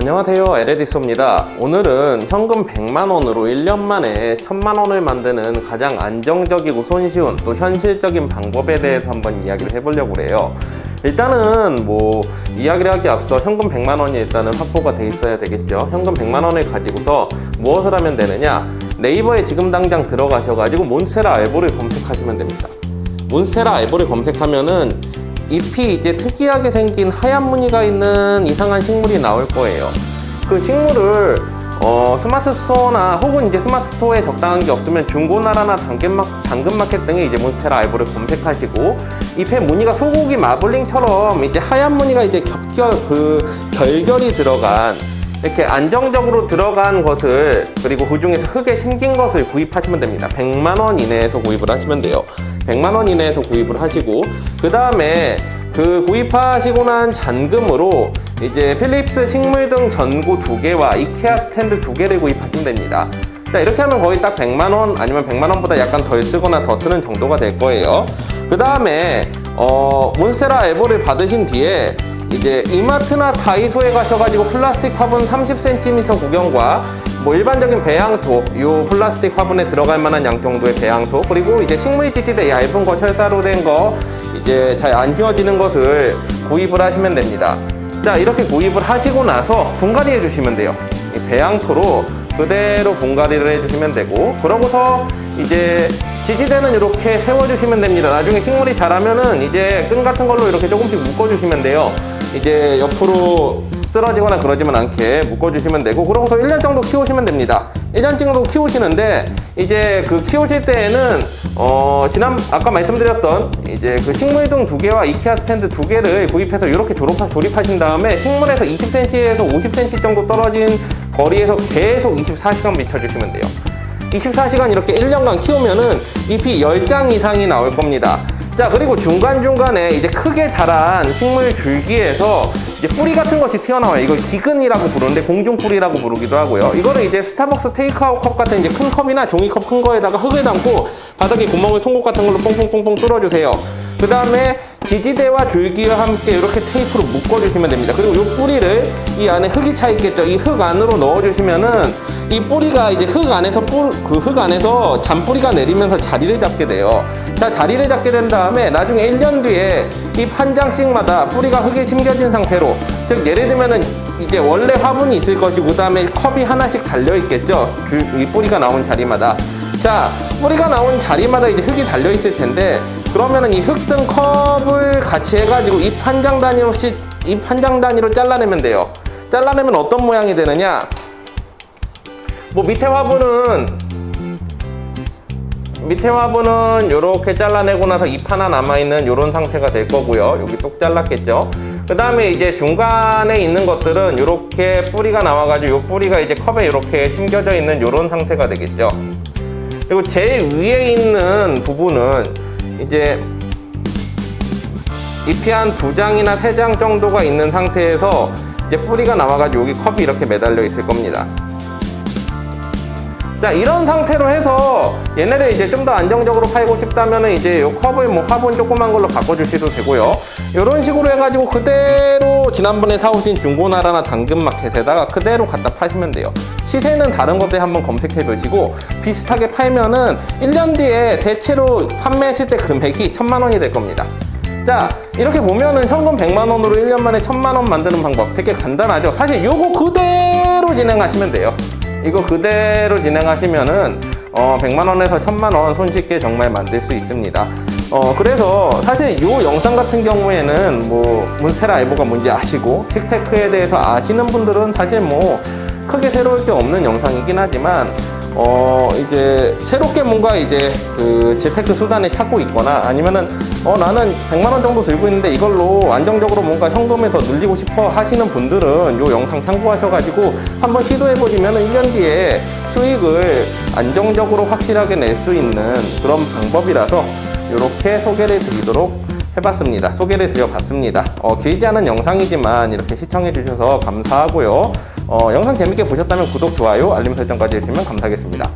안녕하세요, 에레디스입니다. 오늘은 현금 100만원으로 1년 만에 1000만원을 만드는 가장 안정적이고 손쉬운 또 현실적인 방법에 대해서 한번 이야기를 해보려고 해요. 일단은 이야기를 하기 앞서 현금 100만원이 일단은 확보가 돼 있어야 되겠죠. 현금 100만원을 가지고서 무엇을 하면 되느냐, 네이버에 지금 당장 들어가셔가지고 몬스테라 알보를 검색하시면 됩니다. 몬스테라 알보를 검색하면은 잎이 이제 특이하게 생긴 하얀 무늬가 있는 이상한 식물이 나올 거예요. 그 식물을 스마트 스토어나 혹은 이제 스마트 스토어에 적당한 게 없으면 중고나라나 당근마켓 등에 이제 몬스테라 알보를 검색하시고, 잎의 무늬가 소고기 마블링처럼 이제 하얀 무늬가 이제 결결이 들어간, 이렇게 안정적으로 들어간 것을, 그리고 그 중에서 흙에 심긴 것을 구입하시면 됩니다. 100만원 이내에서 구입을 하시면 돼요. 100만원 이내에서 구입을 하시고, 그 다음에 그 구입하시고 난 잔금으로 이제 필립스 식물등 전구 2개와 이케아 스탠드 2개를 구입하시면 됩니다. 자, 이렇게 하면 거의 딱 100만원 아니면 100만원보다 약간 덜 쓰거나 더 쓰는 정도가 될 거예요. 그 다음에 몬스테라 알보를 받으신 뒤에 이제 이마트나 다이소에 가셔가지고 플라스틱 화분 30cm 구경과 일반적인 배양토, 요 플라스틱 화분에 들어갈 만한 양 정도의 배양토, 그리고 이제 식물 지지대 얇은 거, 철사로 된 거, 이제 잘 안 휘어지는 것을 구입을 하시면 됩니다. 자, 이렇게 구입을 하시고 나서 분갈이 해주시면 돼요. 이 배양토로 그대로 분갈이를 해주시면 되고, 그러고서 이제 지지대는 이렇게 세워주시면 됩니다. 나중에 식물이 자라면은 이제 끈 같은 걸로 이렇게 조금씩 묶어주시면 돼요. 이제 옆으로 쓰러지거나 그러지만 않게 묶어주시면 되고, 그러고서 1년 정도 키우시면 됩니다. 1년 정도 키우시는데, 이제 그 키우실 때에는 아까 말씀드렸던 이제 그 식물등 2개와 이케아 스탠드 2개를 구입해서 이렇게 조립하신 다음에 식물에서 20cm에서 50cm 정도 떨어진 거리에서 계속 24시간 비춰주시면 돼요. 24시간 이렇게 1년간 키우면은 잎이 10장 이상이 나올 겁니다. 자, 그리고 중간중간에 이제 크게 자란 식물 줄기에서 이제 뿌리 같은 것이 튀어나와요. 이걸 기근이라고 부르는데 공중뿌리라고 부르기도 하고요. 이거를 이제 스타벅스 테이크아웃 컵 같은 이제 큰 컵이나 종이컵 큰 거에다가 흙을 담고 바닥에 구멍을 송곳 같은 걸로 뽕뽕뽕뽕 뚫어주세요. 그 다음에 지지대와 줄기와 함께 이렇게 테이프로 묶어주시면 됩니다. 그리고 이 뿌리를 이 안에 흙이 차 있겠죠. 이 흙 안으로 넣어주시면은 이 뿌리가 이제 흙 안에서 잔뿌리가 내리면서 자리를 잡게 돼요. 자, 자리를 잡게 된 다음에 나중에 1년 뒤에 잎 한 장씩마다 뿌리가 흙에 심겨진 상태로, 즉 예를 들면은 이제 원래 화분이 있을 것이고, 그 다음에 컵이 하나씩 달려 있겠죠. 이 뿌리가 나온 자리마다. 자, 뿌리가 나온 자리마다 이제 흙이 달려 있을 텐데, 그러면은 이 흙 등 컵을 같이 해가지고 잎 한 장 단위로 잘라내면 돼요. 잘라내면 어떤 모양이 되느냐? 밑에 화분은 이렇게 잘라내고 나서 잎 하나 남아있는 이런 상태가 될 거고요. 여기 똑 잘랐겠죠. 그 다음에 이제 중간에 있는 것들은 이렇게 뿌리가 나와가지고 이 뿌리가 이제 컵에 이렇게 심겨져 있는 이런 상태가 되겠죠. 그리고 제일 위에 있는 부분은 이제 잎이 한 2장이나 3장 정도가 있는 상태에서 이제 뿌리가 나와가지고 여기 컵이 이렇게 매달려 있을 겁니다. 자, 이런 상태로 해서 얘네를 이제 좀 더 안정적으로 팔고 싶다면은 이제 요 컵을 화분 조그만 걸로 바꿔주셔도 되고요. 이런 식으로 해가지고 그대로 지난번에 사오신 중고나라나 당근마켓에다가 그대로 갖다 파시면 돼요. 시세는 다른 것들 한번 검색해 보시고 비슷하게 팔면은 1년 뒤에 대체로 판매했을 때 금액이 1000만원이 될 겁니다. 자, 이렇게 보면은 현금 100만원으로 1년 만에 1000만원 만드는 방법 되게 간단하죠. 사실 요거 그대로 진행하시면 돼요. 이거 그대로 진행하시면은 100만원에서 1000만원 손쉽게 정말 만들 수 있습니다. 그래서 사실 이 영상 같은 경우에는 몬스테라 알보가 뭔지 아시고 틱테크에 대해서 아시는 분들은 사실 크게 새로울 게 없는 영상이긴 하지만, 이제 새롭게 뭔가 이제 그 재테크 수단을 찾고 있거나, 아니면은 나는 100만원 정도 들고 있는데 이걸로 안정적으로 뭔가 현금에서 늘리고 싶어 하시는 분들은 요 영상 참고하셔가지고 한번 시도해보시면은 1년 뒤에 수익을 안정적으로 확실하게 낼 수 있는 그런 방법이라서 이렇게 소개를 드려봤습니다. 길지 않은 영상이지만 이렇게 시청해주셔서 감사하고요. 영상 재밌게 보셨다면 구독, 좋아요, 알림 설정까지 해주시면 감사하겠습니다.